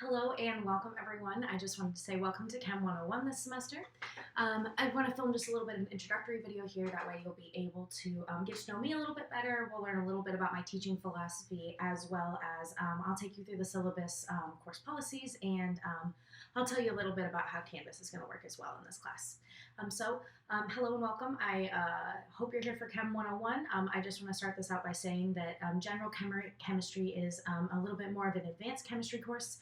Hello and welcome everyone. I just wanted to say welcome to Chem 101 this semester. I want to film just a little bit of an introductory video here, that way you'll be able to get to know me a little bit better. We'll learn a little bit about my teaching philosophy, as well as I'll take you through the syllabus, course policies, and I'll tell you a little bit about how Canvas is going to work as well in this class. Hello and welcome. I hope you're here for Chem 101. I just want to start this out by saying that general chemistry is a little bit more of an advanced chemistry course.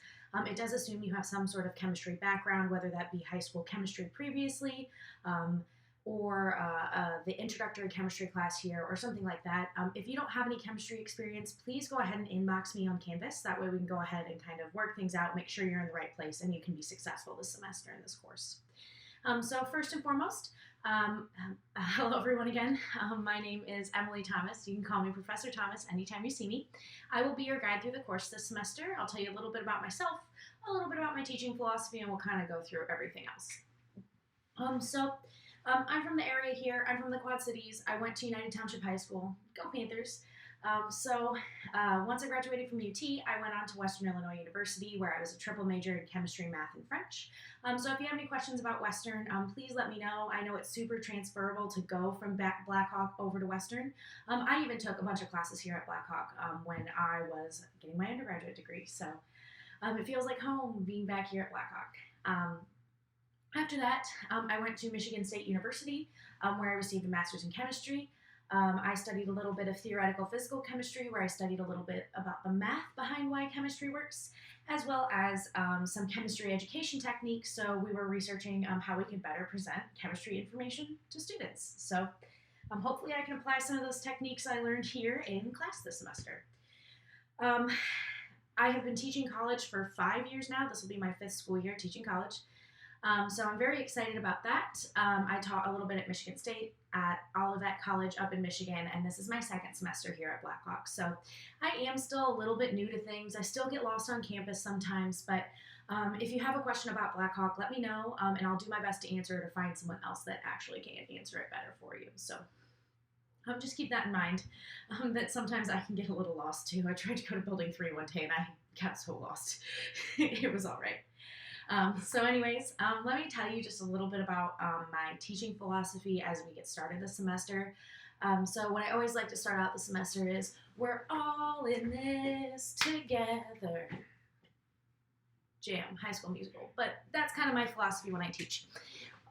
It does assume you have some sort of chemistry background, whether that be high school chemistry previously, or the introductory chemistry class here, or something like that. If you don't have any chemistry experience, please go ahead and inbox me on Canvas. That way we can go ahead and kind of work things out, make sure you're in the right place, and you can be successful this semester in this course. So first and foremost, hello everyone again. My name is Emily Thomas. You can call me Professor Thomas anytime you see me. I will be your guide through the course this semester. I'll tell you a little bit about myself, a little bit about my teaching philosophy, and we'll kind of go through everything else. I'm from the area here. I'm from the Quad Cities. I went to United Township High School. Go Panthers. Once I graduated from UT, I went on to Western Illinois University, where I was a triple major in chemistry, math, and French. So if you have any questions about Western, please let me know. I know it's super transferable to go from Blackhawk over to Western. I even took a bunch of classes here at Blackhawk when I was getting my undergraduate degree. So it feels like home being back here at Blackhawk. After that, I went to Michigan State University, where I received a master's in chemistry. I studied a little bit of theoretical physical chemistry, where I studied a little bit about the math behind why chemistry works, as well as some chemistry education techniques. So we were researching how we could better present chemistry information to students. So hopefully I can apply some of those techniques I learned here in class this semester. I have been teaching college for 5 years now. This will be my 5th school year teaching college. So I'm very excited about that. I taught a little bit at Michigan State, at Olivet College up in Michigan, and this is my 2nd semester here at Blackhawk. So I am still a little bit new to things. I still get lost on campus sometimes, but if you have a question about Blackhawk, let me know, and I'll do my best to answer it or find someone else that actually can answer it better for you. So just keep that in mind, that sometimes I can get a little lost too. I tried to go to Building 3 one day and I got so lost. It was all right. Let me tell you just a little bit about my teaching philosophy as we get started this semester. What I always like to start out the semester is, we're all in this together. Jam, High School Musical. But that's kind of my philosophy when I teach.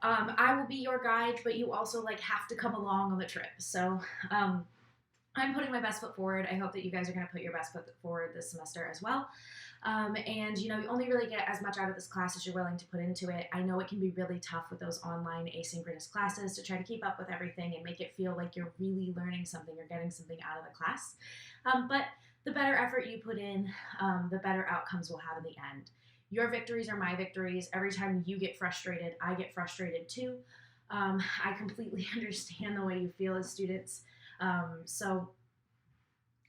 I will be your guide, but you also have to come along on the trip. So I'm putting my best foot forward. I hope that you guys are going to put your best foot forward this semester as well. You only really get as much out of this class as you're willing to put into it. I know it can be really tough with those online asynchronous classes to try to keep up with everything and make it feel like you're really learning something or getting something out of the class. But the better effort you put in, the better outcomes we'll have in the end. Your victories are my victories. Every time you get frustrated, I get frustrated too. I completely understand the way you feel as students. So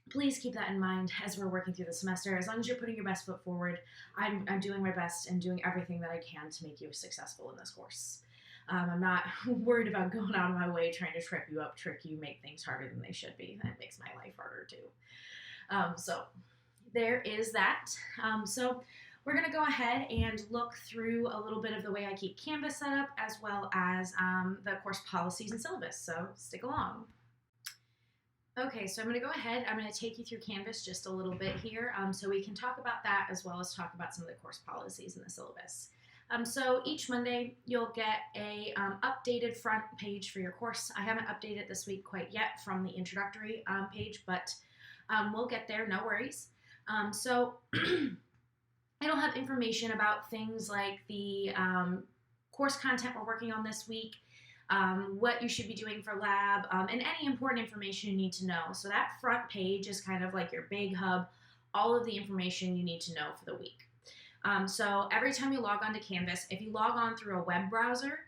please keep that in mind as we're working through the semester. As long as you're putting your best foot forward, I'm doing my best and doing everything that I can to make you successful in this course. I'm not worried about going out of my way trying to trip you up, trick you, make things harder than they should be. That makes my life harder too. So there is that. We're going to go ahead and look through a little bit of the way I keep Canvas set up, as well as the course policies and syllabus. So stick along. Okay, so I'm going to go ahead. I'm going to take you through Canvas just a little bit here, so we can talk about that as well as talk about some of the course policies in the syllabus. So each Monday, you'll get a updated front page for your course. I haven't updated this week quite yet from the introductory page, but we'll get there, no worries. It'll have information about things like the course content we're working on this week, what you should be doing for lab, and any important information you need to know. So that front page is kind of like your big hub, all of the information you need to know for the week. So every time you log on to Canvas, if you log on through a web browser,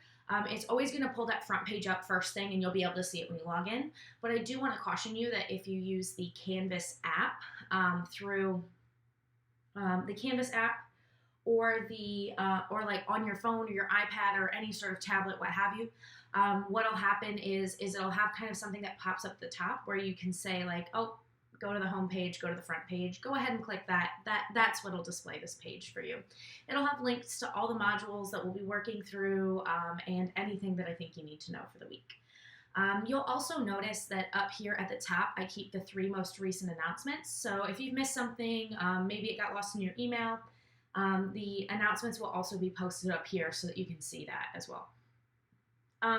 it's always going to pull that front page up first thing, and you'll be able to see it when you log in. But I do want to caution you that if you use the Canvas app through the Canvas app, or on your phone or your iPad or any sort of tablet, what have you, what'll happen is it'll have kind of something that pops up at the top where you can say oh, go to the home page, go to the front page, go ahead and click that. That's what will display this page for you. It'll have links to all the modules that we'll be working through and anything that I think you need to know for the week. You'll also notice that up here at the top, I keep the 3 most recent announcements. So if you've missed something, maybe it got lost in your email, the announcements will also be posted up here so that you can see that as well.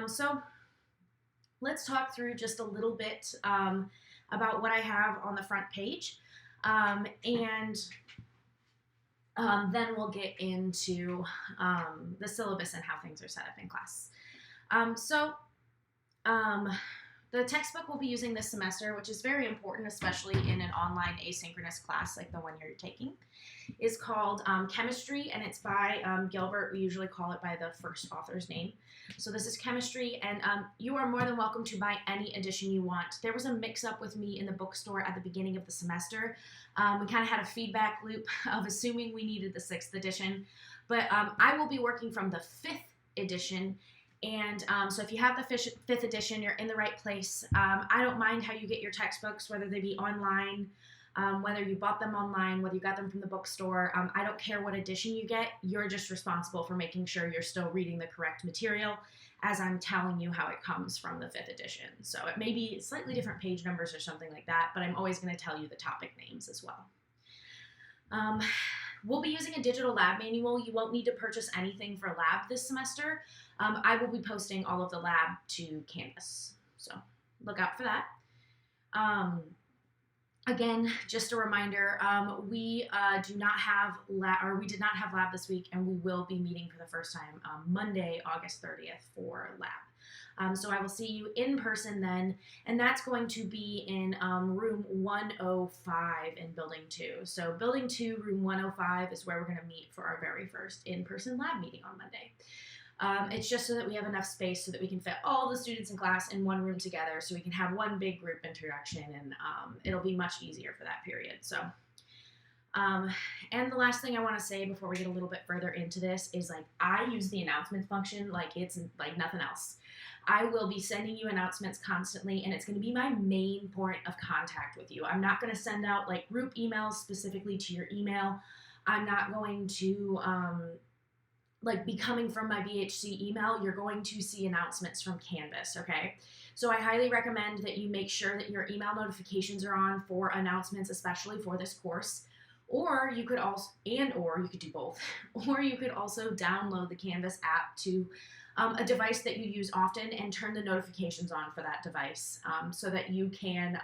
So let's talk through just a little bit about what I have on the front page, and then we'll get into the syllabus and how things are set up in class. The textbook we'll be using this semester, which is very important, especially in an online asynchronous class like the one you're taking, is called Chemistry, and it's by Gilbert. We usually call it by the first author's name. So this is Chemistry, and you are more than welcome to buy any edition you want. There was a mix-up with me in the bookstore at the beginning of the semester. We kind of had a feedback loop of assuming we needed the 6th edition, but I will be working from the 5th edition. And so if you have the 5th edition, you're in the right place. I don't mind how you get your textbooks, whether they be online, whether you bought them online, whether you got them from the bookstore. I don't care what edition you get. You're just responsible for making sure you're still reading the correct material as I'm telling you how it comes from the 5th edition. So it may be slightly different page numbers or something like that, but I'm always going to tell you the topic names as well. We'll be using a digital lab manual. You won't need to purchase anything for lab this semester. I will be posting all of the lab to Canvas, so look out for that. Again, just a reminder, we did not have lab this week, and we will be meeting for the first time Monday, August 30th for lab. So I will see you in person then, and that's going to be in room 105 in building 2. So building 2, room 105 is where we're going to meet for our very first in-person lab meeting on Monday. It's just so that we have enough space so that we can fit all the students in class in one room together, so we can have one big group introduction, and it'll be much easier for that period. So, and the last thing I want to say before we get a little bit further into this is, like, I use the announcements function like it's like nothing else. I will be sending you announcements constantly, and it's going to be my main point of contact with you. I'm not going to send out like group emails specifically to your email. I'm not going to like be coming from my BHC email. You're going to see announcements from Canvas, okay? So I highly recommend that you make sure that your email notifications are on for announcements, especially for this course. Or you could also, or you could do both, or you could also download the Canvas app to a device that you use often and turn the notifications on for that device so that you can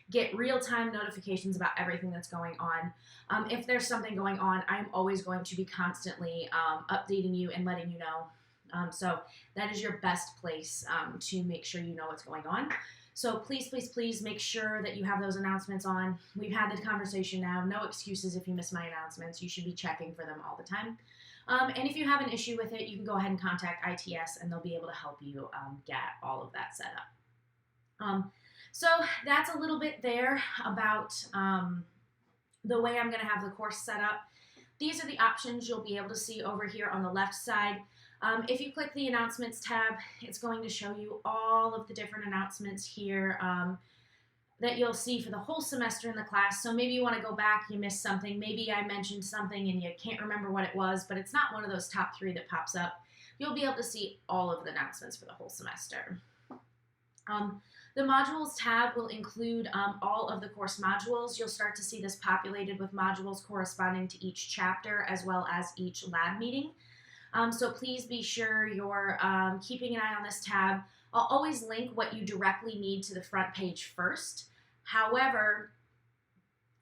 get real-time notifications about everything that's going on. If there's something going on, I'm always going to be constantly updating you and letting you know. So that is your best place to make sure you know what's going on. So please, please, please make sure that you have those announcements on. We've had the conversation now. No excuses if you miss my announcements. You should be checking for them all the time. And if you have an issue with it, you can go ahead and contact ITS, and they'll be able to help you get all of that set up. So that's a little bit there about the way I'm going to have the course set up. These are the options you'll be able to see over here on the left side. If you click the announcements tab, it's going to show you all of the different announcements here that you'll see for the whole semester in the class. So maybe you want to go back, you missed something. Maybe I mentioned something and you can't remember what it was, but it's not one of those top 3 that pops up. You'll be able to see all of the announcements for the whole semester. The modules tab will include all of the course modules. You'll start to see this populated with modules corresponding to each chapter as well as each lab meeting. So please be sure you're keeping an eye on this tab. I'll always link what you directly need to the front page first. However,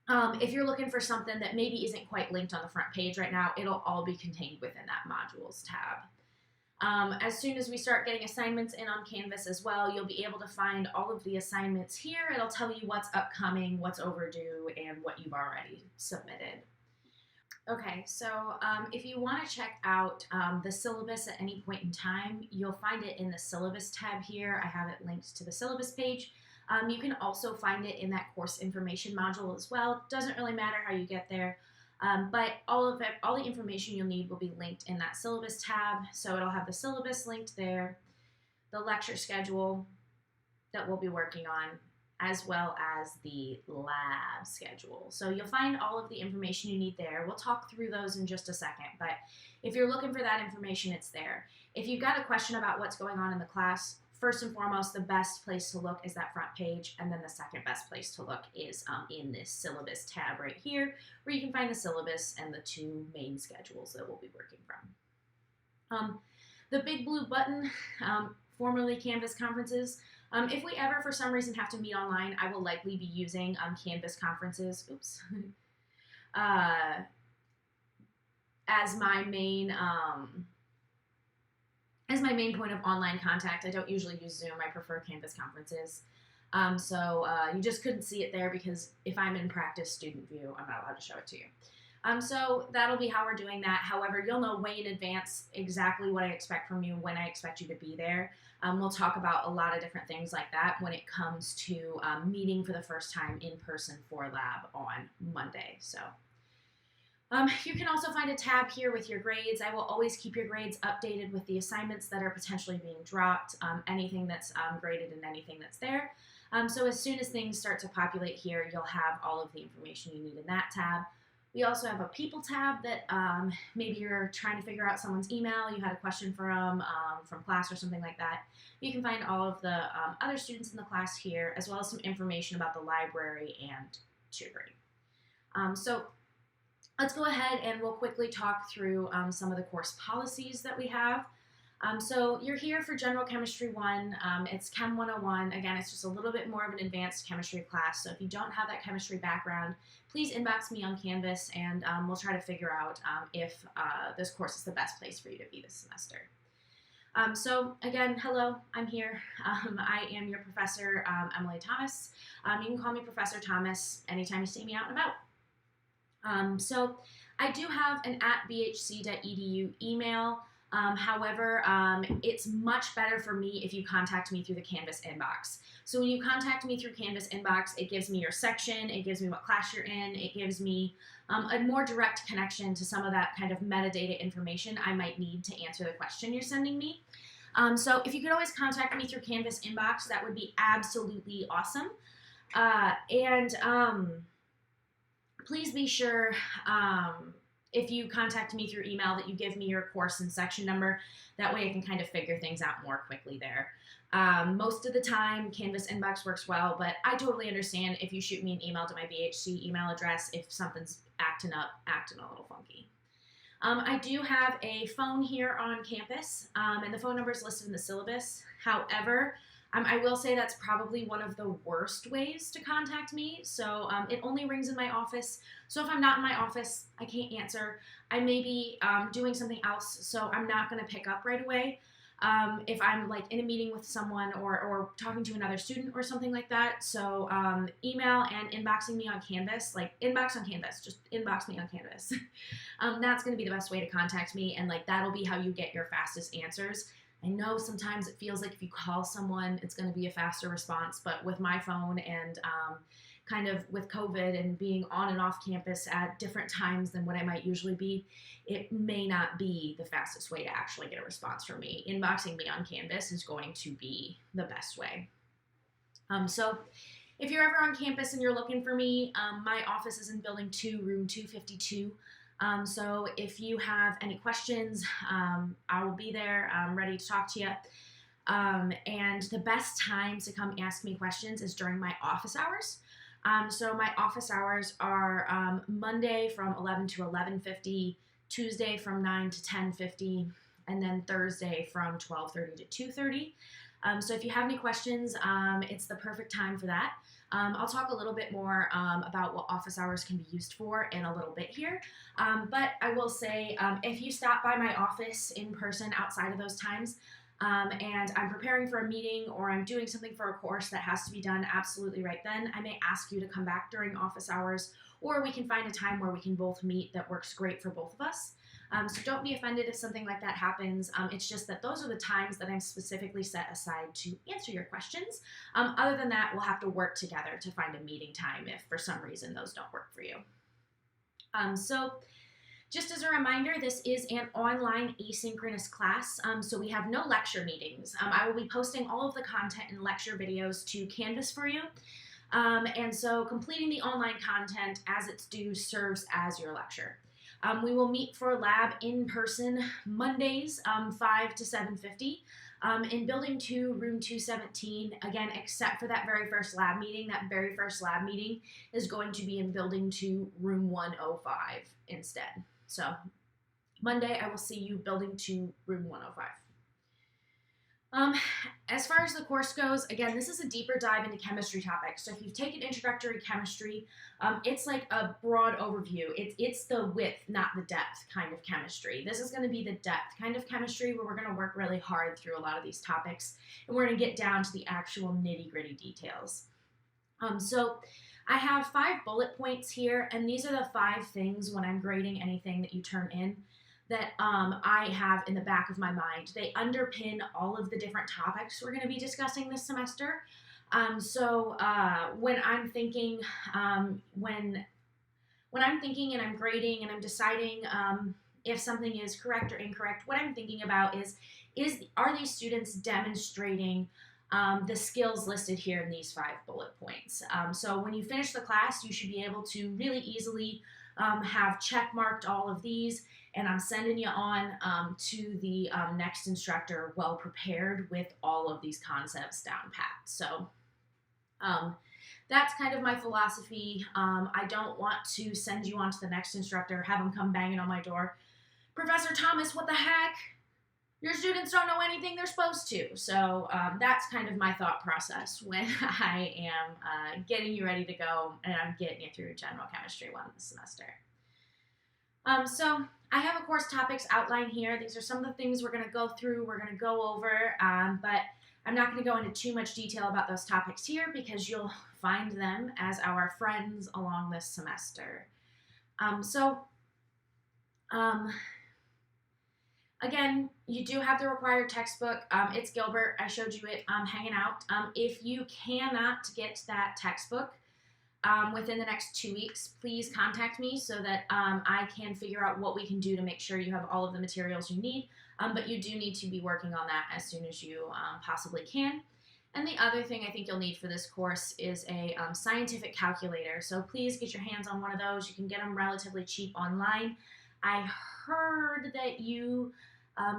if you're looking for something that maybe isn't quite linked on the front page right now, it'll all be contained within that modules tab. As soon as we start getting assignments in on Canvas as well, you'll be able to find all of the assignments here. It'll tell you what's upcoming, what's overdue, and what you've already submitted. Okay, so if you want to check out the syllabus at any point in time, you'll find it in the syllabus tab here. I have it linked to the syllabus page. You can also find it in that course information module as well. Doesn't really matter how you get there, but all the information you'll need will be linked in that syllabus tab. So it'll have the syllabus linked there, the lecture schedule that we'll be working on, as well as the lab schedule. So you'll find all of the information you need there. We'll talk through those in just a second, but if you're looking for that information, it's there. If you've got a question about what's going on in the class, first and foremost, the best place to look is that front page, and then the second best place to look is in this syllabus tab right here, where you can find the syllabus and the 2 main schedules that we'll be working from. The big blue button, formerly Canvas conferences. If we ever, for some reason, have to meet online, I will likely be using Canvas conferences. Oops. As my main point of online contact. I don't usually use Zoom. I prefer Canvas conferences. So you just couldn't see it there because if I'm in practice student view, I'm not allowed to show it to you. So that'll be how we're doing that. However, you'll know way in advance exactly what I expect from you, when I expect you to be there. We'll talk about a lot of different things like that when it comes to meeting for the first time in person for lab on Monday. So you can also find a tab here with your grades. I will always keep your grades updated with the assignments that are potentially being dropped, anything that's graded and anything that's there. So as soon as things start to populate here, you'll have all of the information you need in that tab. We also have a people tab that maybe you're trying to figure out someone's email, you had a question from class or something like that. You can find all of the other students in the class here, as well as some information about the library and tutoring. So let's go ahead and we'll quickly talk through some of the course policies that we have. So you're here for General Chemistry 1. It's Chem 101. Again, it's just a little bit more of an advanced chemistry class. So if you don't have that chemistry background, please inbox me on Canvas and we'll try to figure out if this course is the best place for you to be this semester. So again, hello, I'm here. I am your professor, Emily Thomas. You can call me Professor Thomas anytime you see me out and about. So I do have an @bhc.edu email. However, it's much better for me if you contact me through the Canvas inbox. So when you contact me through Canvas inbox, it gives me your section, it gives me what class you're in, it gives me a more direct connection to some of that kind of metadata information I might need to answer the question you're sending me. So if you could always contact me through Canvas inbox, that would be absolutely awesome. Please be sure if you contact me through email that you give me your course and section number. That way I can kind of figure things out more quickly there. Most of the time, Canvas inbox works well, but I totally understand if you shoot me an email to my BHC email address if something's acting a little funky. I do have a phone here on campus, and the phone number is listed in the syllabus. However, I will say that's probably one of the worst ways to contact me. So it only rings in my office. So if I'm not in my office, I can't answer. I may be doing something else, so I'm not going to pick up right away. If I'm like in a meeting with someone or talking to another student or something like that. So email and inboxing me on Canvas, like inbox on Canvas, just inbox me on Canvas. That's going to be the best way to contact me, and like that'll be how you get your fastest answers. I know sometimes it feels like if you call someone, it's going to be a faster response, but with my phone and kind of with COVID and being on and off campus at different times than what I might usually be, it may not be the fastest way to actually get a response from me. Inboxing me on Canvas is going to be the best way. So if you're ever on campus and you're looking for me, my office is in Building 2, Room 252. So if you have any questions, I will be there. I'm ready to talk to you. And the best times to come ask me questions is during my office hours. So my office hours are Monday from 11 to 11:50, Tuesday from 9 to 10:50, and then Thursday from 12:30 to 2:30. So if you have any questions, it's the perfect time for that. I'll talk a little bit more about what office hours can be used for in a little bit here. But I will say, if you stop by my office in person outside of those times, and I'm preparing for a meeting or I'm doing something for a course that has to be done absolutely right then, I may ask you to come back during office hours, or we can find a time where we can both meet that works great for both of us. So don't be offended if something like that happens. It's just that those are the times that I'm specifically set aside to answer your questions. Other than that, we'll have to work together to find a meeting time if for some reason those don't work for you. So Just as a reminder, this is an online asynchronous class, so we have no lecture meetings. I will be posting all of the content and lecture videos to Canvas for you. And so completing the online content as it's due serves as your lecture. We will meet for lab in person Mondays, 5 to 7:50. In Building 2, Room 217, again, except for that very first lab meeting, that very first lab meeting is going to be in Building 2, Room 105 instead. So Monday, I will see you Building 2, Room 105. As far as the course goes, again, this is a deeper dive into chemistry topics. So if you've taken introductory chemistry, it's like a broad overview. It's the width, not the depth kind of chemistry. This is going to be the depth kind of chemistry where we're going to work really hard through a lot of these topics, and we're going to get down to the actual nitty-gritty details. So I have 5 bullet points here, and these are the 5 things when I'm grading anything that you turn in that I have in the back of my mind. They underpin all of the different topics we're going to be discussing this semester. When I'm thinking, when I'm thinking and I'm grading and I'm deciding if something is correct or incorrect, what I'm thinking about are these students demonstrating the skills listed here in these 5 bullet points. So when you finish the class, you should be able to really easily have check marked all of these, and I'm sending you on to the next instructor well prepared with all of these concepts down pat. So that's kind of my philosophy. I don't want to send you on to the next instructor, have them come banging on my door. Professor Thomas, what the heck? Your students don't know anything they're supposed to. So that's kind of my thought process when I am getting you ready to go and I'm getting you through General Chemistry 1 this semester. So I have, of course, topics outlined here. These are some of the things we're going to go through, we're going to go over, but I'm not going to go into too much detail about those topics here because you'll find them as our friends along this semester. Again, you do have the required textbook. It's Gilbert. I showed you it hanging out. If you cannot get that textbook within the next 2 weeks, please contact me so that I can figure out what we can do to make sure you have all of the materials you need. But you do need to be working on that as soon as you possibly can. And the other thing I think you'll need for this course is a scientific calculator. So please get your hands on one of those. You can get them relatively cheap online. I heard that you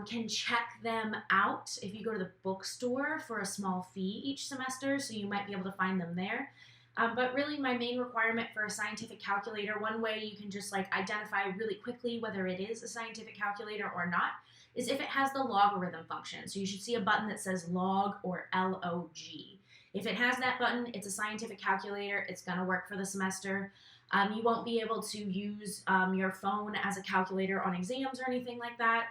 can check them out if you go to the bookstore for a small fee each semester, so you might be able to find them there. But really my main requirement for a scientific calculator, one way you can just like identify really quickly whether it is a scientific calculator or not, is if it has the logarithm function. So you should see a button that says log or LOG. If it has that button, it's a scientific calculator. It's going to work for the semester. You won't be able to use your phone as a calculator on exams or anything like that.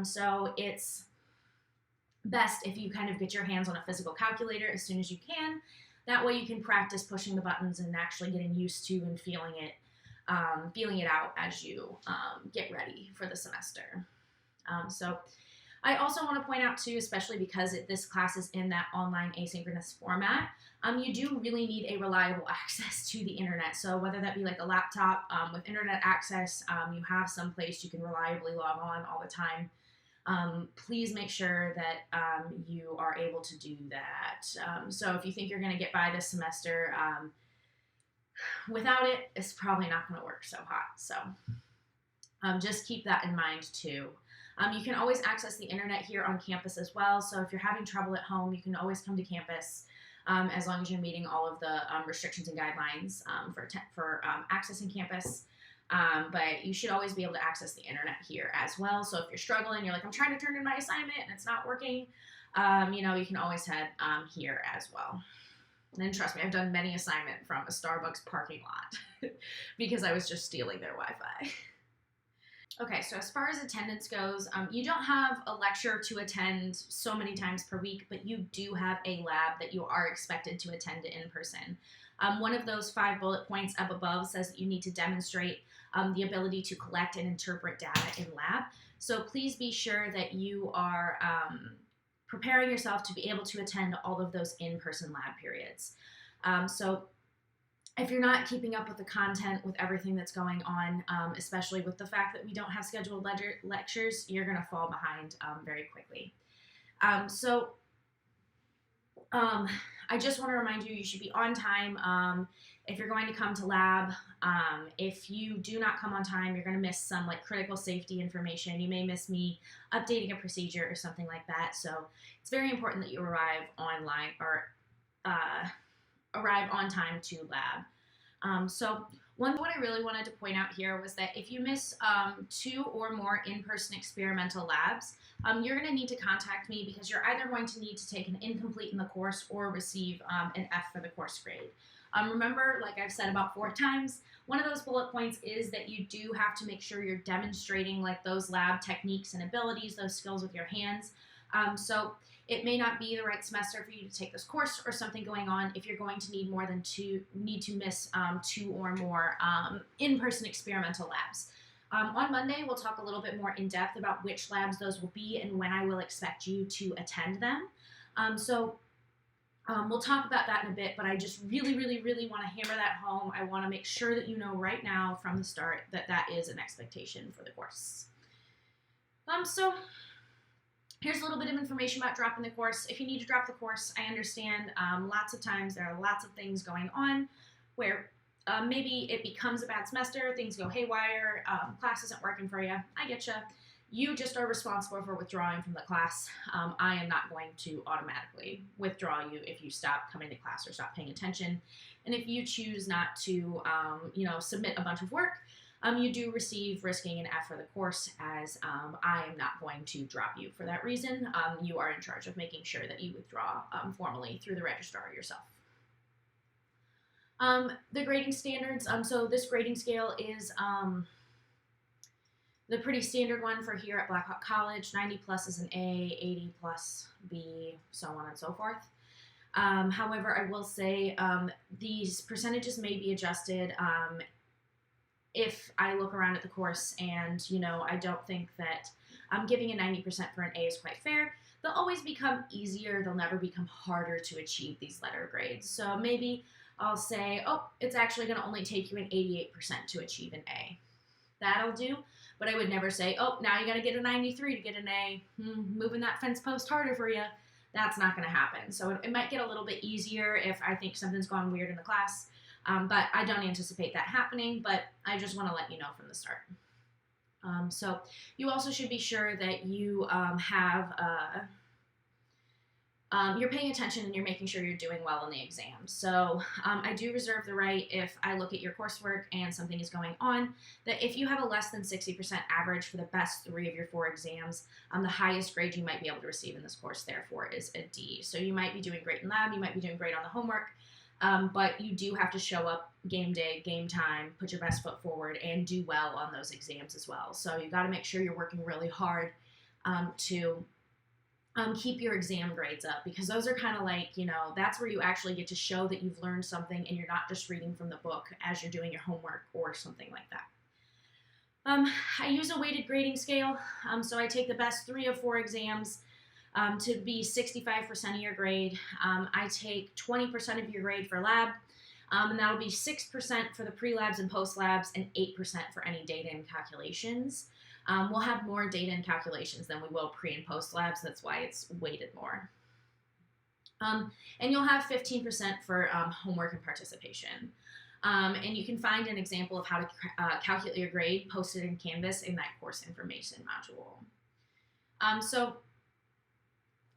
So it's best if you kind of get your hands on a physical calculator as soon as you can. That way you can practice pushing the buttons and actually getting used to and feeling it out as you get ready for the semester. So I also want to point out too, especially because this class is in that online asynchronous format, you do really need a reliable access to the internet. So whether that be like a laptop with internet access, you have some place you can reliably log on all the time. Please make sure that you are able to do that. So if you think you're going to get by this semester without it, it's probably not going to work so hot. So just keep that in mind too. You can always access the internet here on campus as well. So if you're having trouble at home, you can always come to campus as long as you're meeting all of the restrictions and guidelines for accessing campus. But you should always be able to access the internet here as well. So if you're struggling, you're like, I'm trying to turn in my assignment and it's not working, you can always head here as well. And then trust me, I've done many assignments from a Starbucks parking lot because I was just stealing their Wi-Fi. Okay, so as far as attendance goes, you don't have a lecture to attend so many times per week, but you do have a lab that you are expected to attend in person. One of those 5 bullet points up above says that you need to demonstrate the ability to collect and interpret data in lab. So please be sure that you are preparing yourself to be able to attend all of those in-person lab periods. So if you're not keeping up with the content, with everything that's going on, especially with the fact that we don't have scheduled lectures, you're going to fall behind very quickly. I just want to remind you, you should be on time. If you're going to come to lab, if you do not come on time, you're going to miss some like critical safety information. You may miss me updating a procedure or something like that. So it's very important that you arrive online or arrive on time to lab. So what I really wanted to point out here was that if you miss 2 or more in-person experimental labs, you're going to need to contact me because you're either going to need to take an incomplete in the course or receive an F for the course grade. Remember, like I've said about 4 times, one of those bullet points is that you do have to make sure you're demonstrating like those lab techniques and abilities, those skills with your hands. So it may not be the right semester for you to take this course or something going on if you're going to need more than need to miss 2 or more in-person experimental labs. On Monday, we'll talk a little bit more in depth about which labs those will be and when I will expect you to attend them. We'll talk about that in a bit, but I just really, really, really want to hammer that home. I want to make sure that you know right now from the start that that is an expectation for the course. So here's a little bit of information about dropping the course. If you need to drop the course, I understand lots of times there are lots of things going on where maybe it becomes a bad semester, things go haywire, class isn't working for you. I get you. You just are responsible for withdrawing from the class. I am not going to automatically withdraw you if you stop coming to class or stop paying attention. And if you choose not to, submit a bunch of work, you do receive risking an F for the course, as I am not going to drop you for that reason. You are in charge of making sure that you withdraw formally through the registrar yourself. The grading standards, so this grading scale is the pretty standard one for here at Blackhawk College. 90 plus is an A, 80 plus B, so on and so forth. However, I will say these percentages may be adjusted if I look around at the course and, I don't think that giving a 90% for an A is quite fair. They'll always become easier. They'll never become harder to achieve these letter grades. So maybe I'll say, it's actually going to only take you an 88% to achieve an A. That'll do. But I would never say, now you got to get a 93 to get an A. Moving that fence post harder for you. That's not going to happen. So it might get a little bit easier if I think something's gone weird in the class. But I don't anticipate that happening. But I just want to let you know from the start. So you also should be sure that you you're paying attention and you're making sure you're doing well in the exam. So I do reserve the right, if I look at your coursework and something is going on, that if you have a less than 60% average for the best 3 of your 4 exams, the highest grade you might be able to receive in this course, therefore, is a D. So you might be doing great in lab, you might be doing great on the homework, but you do have to show up game day, game time, put your best foot forward, and do well on those exams as well. So you got to make sure you're working really hard to keep your exam grades up, because those are kind of like, that's where you actually get to show that you've learned something and you're not just reading from the book as you're doing your homework or something like that. I use a weighted grading scale, so I take the best 3 of 4 exams to be 65% of your grade. I take 20% of your grade for lab, and that'll be 6% for the pre-labs and post-labs and 8% for any data and calculations. We'll have more data and calculations than we will pre and post labs. That's why it's weighted more. And you'll have 15% for homework and participation. And you can find an example of how to calculate your grade posted in Canvas in that course information module. So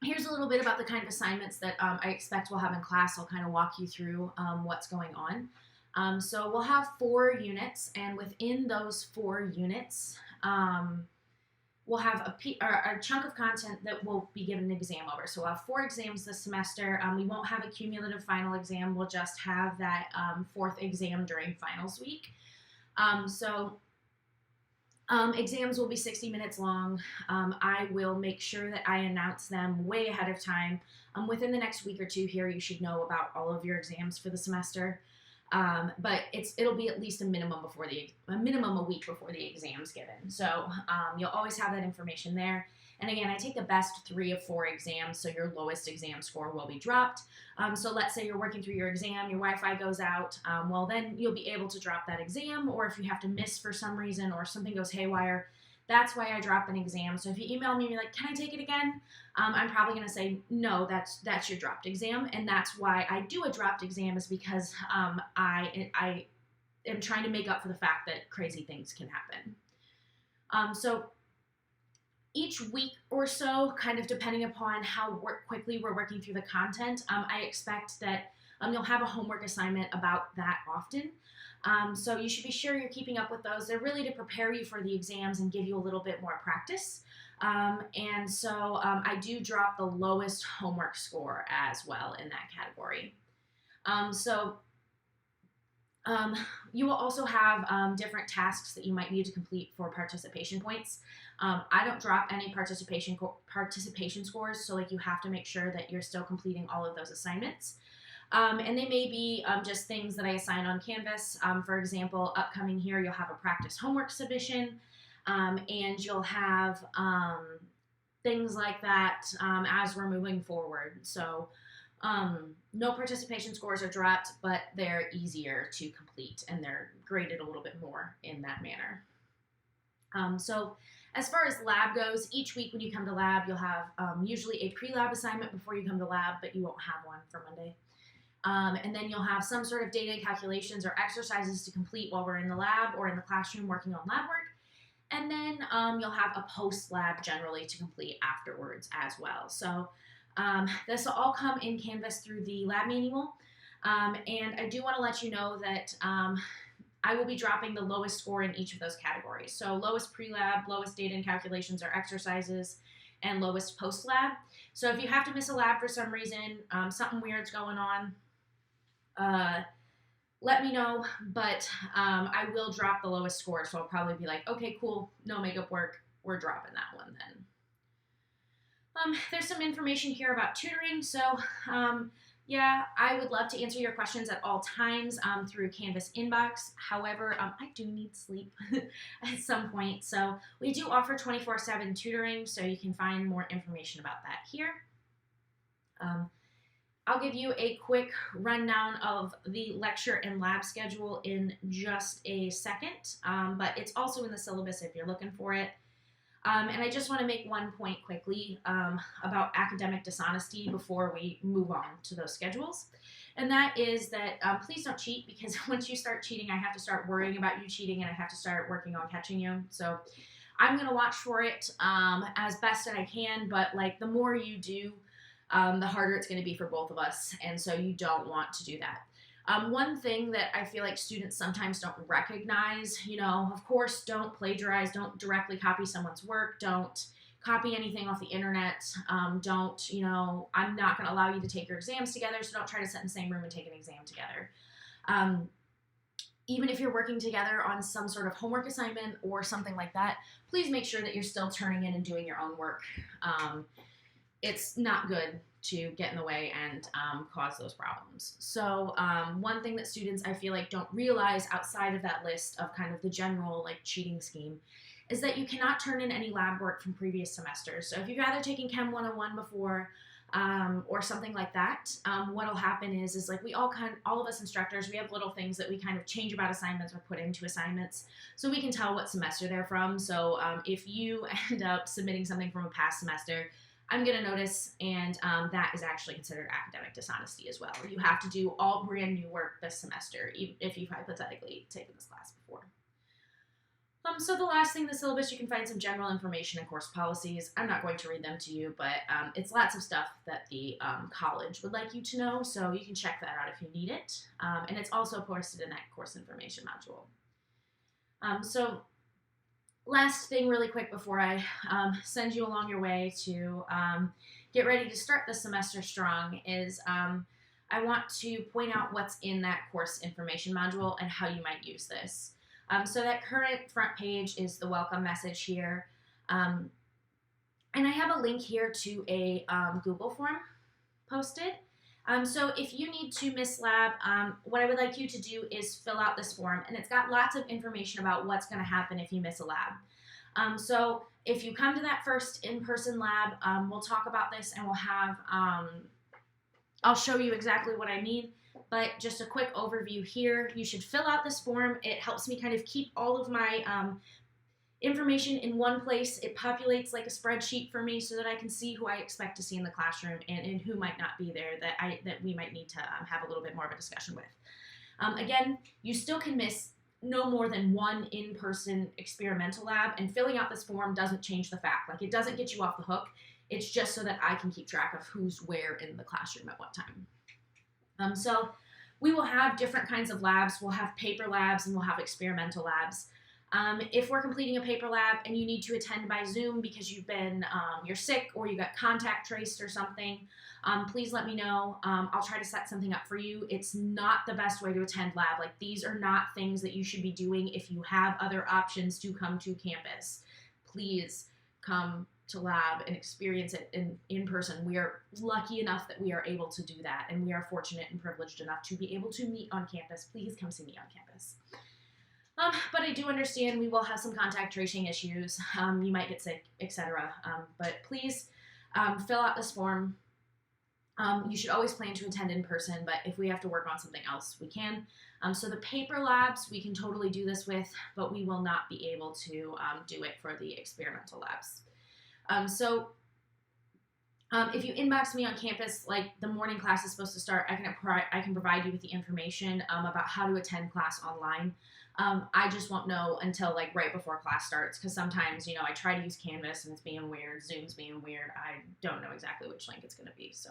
here's a little bit about the kind of assignments that I expect we'll have in class. I'll kind of walk you through what's going on. So we'll have 4 units, and within those 4 units, we'll have a chunk of content that we'll be given an exam over. So we'll have 4 exams this semester. We won't have a cumulative final exam. We'll just have that 4th exam during finals week. Exams will be 60 minutes long. I will make sure that I announce them way ahead of time. Within the next week or 2 here, you should know about all of your exams for the semester. But it'll be at least a minimum a week before the exam's given. So you'll always have that information there. And again, I take the best 3 of 4 exams, so your lowest exam score will be dropped. So let's say you're working through your exam, your Wi-Fi goes out, well then you'll be able to drop that exam, or if you have to miss for some reason or something goes haywire, that's why I drop an exam. So if you email me and you're like, can I take it again? I'm probably going to say, no, that's your dropped exam. And that's why I do a dropped exam, is because I am trying to make up for the fact that crazy things can happen. So each week or so, kind of depending upon how quickly we're working through the content, I expect that you'll have a homework assignment about that often. So you should be sure you're keeping up with those. They're really to prepare you for the exams and give you a little bit more practice. And so I do drop the lowest homework score as well in that category. You will also have different tasks that you might need to complete for participation points. I don't drop any participation scores, so like you have to make sure that you're still completing all of those assignments. And they may be just things that I assign on Canvas. For example, upcoming here, you'll have a practice homework submission, and you'll have things like that as we're moving forward. So no participation scores are dropped, but they're easier to complete, and they're graded a little bit more in that manner. So as far as lab goes, each week when you come to lab, you'll have usually a pre-lab assignment before you come to lab, but you won't have one for Monday. And then you'll have some sort of data calculations or exercises to complete while we're in the lab or in the classroom working on lab work. And then you'll have a post-lab generally to complete afterwards as well. So this will all come in Canvas through the lab manual. And I do want to let you know that I will be dropping the lowest score in each of those categories. So lowest pre-lab, lowest data and calculations or exercises, and lowest post-lab. So if you have to miss a lab for some reason, something weird's going on, let me know, but I will drop the lowest score, so I'll probably be like, okay, cool, no makeup work, we're dropping that one then. There's some information here about tutoring, so yeah, I would love to answer your questions at all times through Canvas inbox. However, I do need sleep at some point, so we do offer 24/7 tutoring, so you can find more information about that here. I'll give you a quick rundown of the lecture and lab schedule in just a second, but it's also in the syllabus if you're looking for it. And I just want to make one point quickly about academic dishonesty before we move on to those schedules. And that is that please don't cheat, because once you start cheating, I have to start worrying about you cheating and I have to start working on catching you. So I'm going to watch for it as best that I can, but like the more you do, the harder it's going to be for both of us, and so you don't want to do that. One thing that I feel like students sometimes don't recognize, of course, don't plagiarize, don't directly copy someone's work, don't copy anything off the internet, I'm not going to allow you to take your exams together, so don't try to sit in the same room and take an exam together. Even if you're working together on some sort of homework assignment or something like that, please make sure that you're still turning in and doing your own work. It's not good to get in the way and cause those problems. So one thing that students I feel like don't realize outside of that list of kind of the general like cheating scheme is that you cannot turn in any lab work from previous semesters. So if you've either taken CHEM101 before or something like that, what'll happen is like all of us instructors, we have little things that we kind of change about assignments or put into assignments so we can tell what semester they're from. So if you end up submitting something from a past semester, I'm going to notice, and that is actually considered academic dishonesty as well. You have to do all brand new work this semester, even if you've hypothetically taken this class before. So the last thing, the syllabus, you can find some general information and course policies. I'm not going to read them to you, but it's lots of stuff that the college would like you to know, so you can check that out if you need it. And it's also posted in that course information module. Last thing really quick before I send you along your way to get ready to start the semester strong is I want to point out what's in that course information module and how you might use this. So that current front page is the welcome message here. And I have a link here to a Google form posted. So if you need to miss lab, what I would like you to do is fill out this form, and it's got lots of information about what's going to happen if you miss a lab. So if you come to that first in-person lab, we'll talk about this, and we'll have, I'll show you exactly what I mean, but just a quick overview here. You should fill out this form. It helps me kind of keep all of my information in one place. It populates like a spreadsheet for me so that I can see who I expect to see in the classroom and who might not be there that we might need to have a little bit more of a discussion with. Again, you still can miss no more than one in-person experimental lab, and filling out this form doesn't change the fact. Like, it doesn't get you off the hook. It's just so that I can keep track of who's where in the classroom at what time. So we will have different kinds of labs. We'll have paper labs and we'll have experimental labs. If we're completing a paper lab and you need to attend by Zoom because you're sick or you got contact traced or something, please let me know. I'll try to set something up for you. It's not the best way to attend lab. Like, these are not things that you should be doing if you have other options to come to campus. Please come to lab and experience it in person. We are lucky enough that we are able to do that, and we are fortunate and privileged enough to be able to meet on campus. Please come see me on campus. But I do understand we will have some contact tracing issues. You might get sick, etc. But please fill out this form. You should always plan to attend in person, but if we have to work on something else, we can. So the paper labs, we can totally do this with, but we will not be able to do it for the experimental labs. If you inbox me on campus, like the morning class is supposed to start, I can provide you with the information about how to attend class online. I just won't know until like right before class starts, because sometimes, I try to use Canvas and it's being weird, Zoom's being weird. I don't know exactly which link it's going to be. So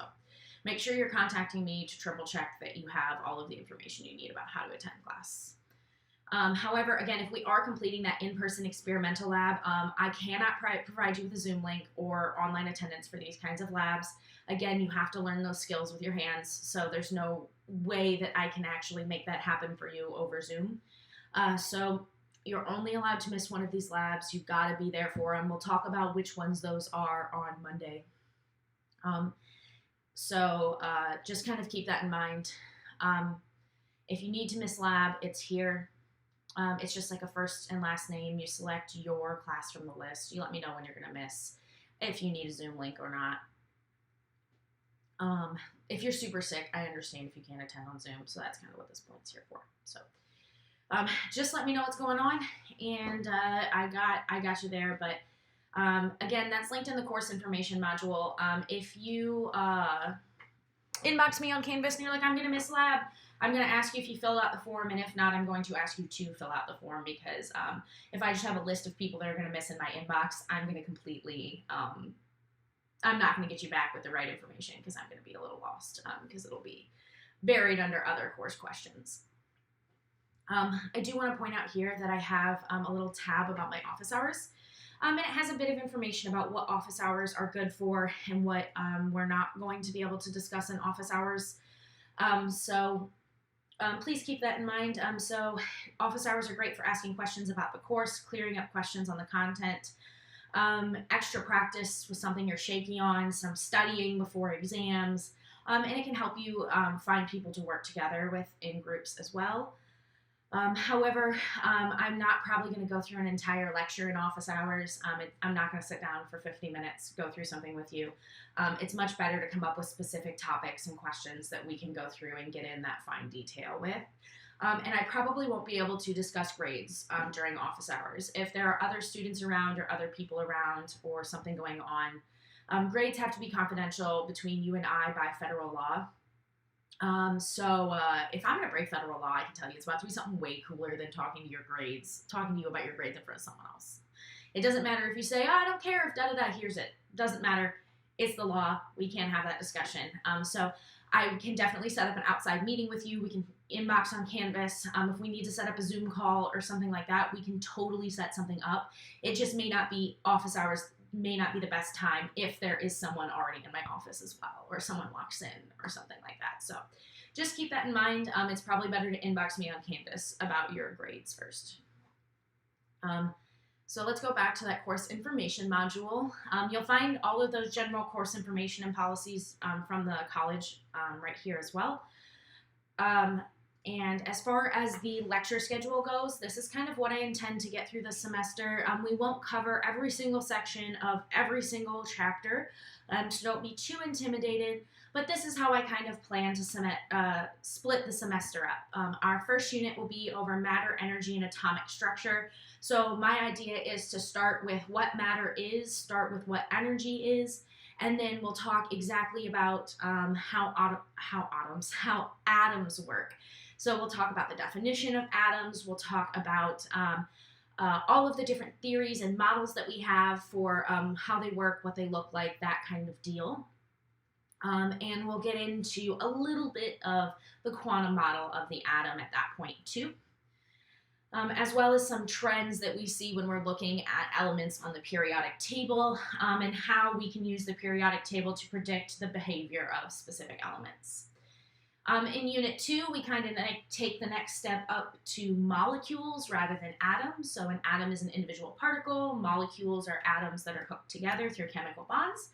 make sure you're contacting me to triple check that you have all of the information you need about how to attend class. However, again, if we are completing that in-person experimental lab, I cannot provide you with a Zoom link or online attendance for these kinds of labs. Again, you have to learn those skills with your hands, so there's no way that I can actually make that happen for you over Zoom. So you're only allowed to miss one of these labs. You've got to be there for them. We'll talk about which ones those are on Monday. Just kind of keep that in mind. If you need to miss lab, it's here. It's just like a first and last name. You select your class from the list. You let me know when you're going to miss, if you need a Zoom link or not. If you're super sick, I understand if you can't attend on Zoom, so that's kind of what this point's here for. So just let me know what's going on, and I got you there. But again, that's linked in the course information module. If you inbox me on Canvas and you're like, I'm going to miss lab, I'm going to ask you if you filled out the form, and if not, I'm going to ask you to fill out the form, because if I just have a list of people that are going to miss in my inbox, I'm going to completely, I'm not going to get you back with the right information, because I'm going to be a little lost, because it'll be buried under other course questions. I do want to point out here that I have a little tab about my office hours. And it has a bit of information about what office hours are good for and what we're not going to be able to discuss in office hours. Please keep that in mind. So office hours are great for asking questions about the course, clearing up questions on the content, extra practice with something you're shaky on, some studying before exams, and it can help you find people to work together with in groups as well. However, I'm not probably going to go through an entire lecture in office hours. I'm not going to sit down for 50 minutes, go through something with you. It's much better to come up with specific topics and questions that we can go through and get in that fine detail with. And I probably won't be able to discuss grades during office hours. If there are other students around or other people around or something going on, grades have to be confidential between you and I by federal law. If I'm going to break federal law, I can tell you it's about to be something way cooler than talking to you about your grades in front of someone else. It doesn't matter if you say, I don't care if da-da-da, here's it. Doesn't matter. It's the law. We can't have that discussion. So I can definitely set up an outside meeting with you. We can inbox on Canvas. If we need to set up a Zoom call or something like that, we can totally set something up. It just may not be office hours, may not be the best time if there is someone already in my office as well, or someone walks in or something like that. So just keep that in mind. It's probably better to inbox me on Canvas about your grades first. So let's go back to that course information module. You'll find all of those general course information and policies from the college right here as well. And as far as the lecture schedule goes, this is kind of what I intend to get through the semester. We won't cover every single section of every single chapter, so don't be too intimidated. But this is how I kind of plan to split the semester up. Our first unit will be over matter, energy, and atomic structure. So my idea is to start with what matter is, start with what energy is, and then we'll talk exactly about how atoms work. So we'll talk about the definition of atoms. We'll talk about all of the different theories and models that we have for how they work, what they look like, that kind of deal. And we'll get into a little bit of the quantum model of the atom at that point too. As well as some trends that we see when we're looking at elements on the periodic table and how we can use the periodic table to predict the behavior of specific elements. In Unit 2, we kind of take the next step up to molecules rather than atoms. So an atom is an individual particle. Molecules are atoms that are hooked together through chemical bonds.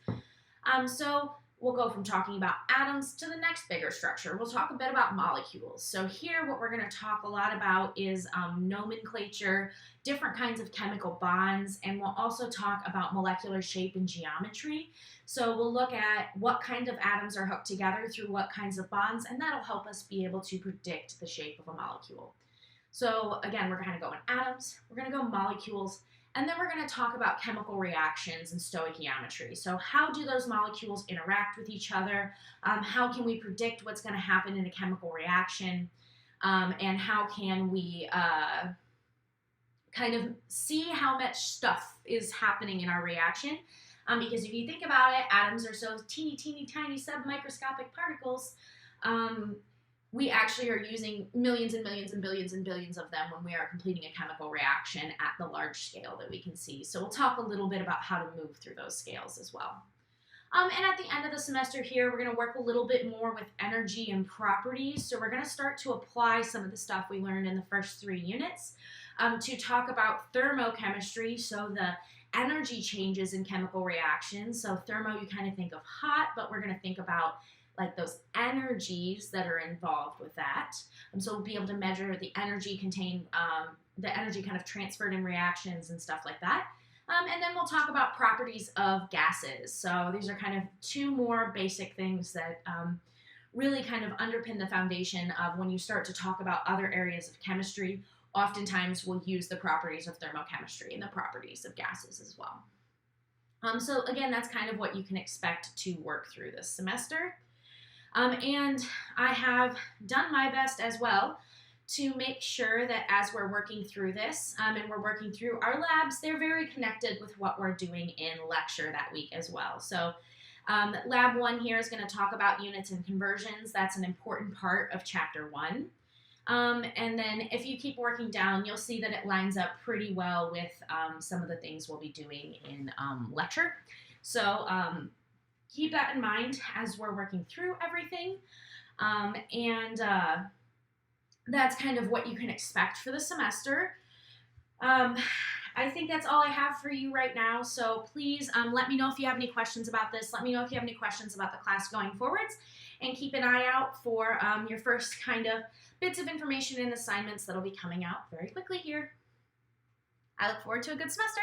So we'll go from talking about atoms to the next bigger structure. We'll talk a bit about molecules. So here what we're going to talk a lot about is nomenclature, different kinds of chemical bonds, and we'll also talk about molecular shape and geometry. So we'll look at what kind of atoms are hooked together through what kinds of bonds, and that'll help us be able to predict the shape of a molecule. So again, we're going to go in atoms, we're going to go molecules, and then we're going to talk about chemical reactions and stoichiometry. So how do those molecules interact with each other? How can we predict what's going to happen in a chemical reaction? And how can we kind of see how much stuff is happening in our reaction? Because if you think about it, atoms are so teeny, teeny, tiny submicroscopic particles. We actually are using millions and millions and billions and billions of them when we are completing a chemical reaction at the large scale that we can see. So we'll talk a little bit about how to move through those scales as well. And at the end of the semester here, we're going to work a little bit more with energy and properties. So we're going to start to apply some of the stuff we learned in the first 3 units to talk about thermochemistry, so the energy changes in chemical reactions. So thermo, you kind of think of hot, but we're going to think about like those energies that are involved with that. So we'll be able to measure the energy the energy kind of transferred in reactions and stuff like that. And then we'll talk about properties of gases. So these are kind of 2 more basic things that really kind of underpin the foundation of when you start to talk about other areas of chemistry. Oftentimes we'll use the properties of thermochemistry and the properties of gases as well. So again, that's kind of what you can expect to work through this semester. And I have done my best as well to make sure that as we're working through this and we're working through our labs, they're very connected with what we're doing in lecture that week as well. So lab 1 here is going to talk about units and conversions. That's an important part of chapter 1. And then if you keep working down, you'll see that it lines up pretty well with some of the things we'll be doing in lecture. So keep that in mind as we're working through everything. That's kind of what you can expect for the semester. I think that's all I have for you right now. So please let me know if you have any questions about this. Let me know if you have any questions about the class going forwards. And keep an eye out for your first kind of bits of information and assignments that'll be coming out very quickly here. I look forward to a good semester.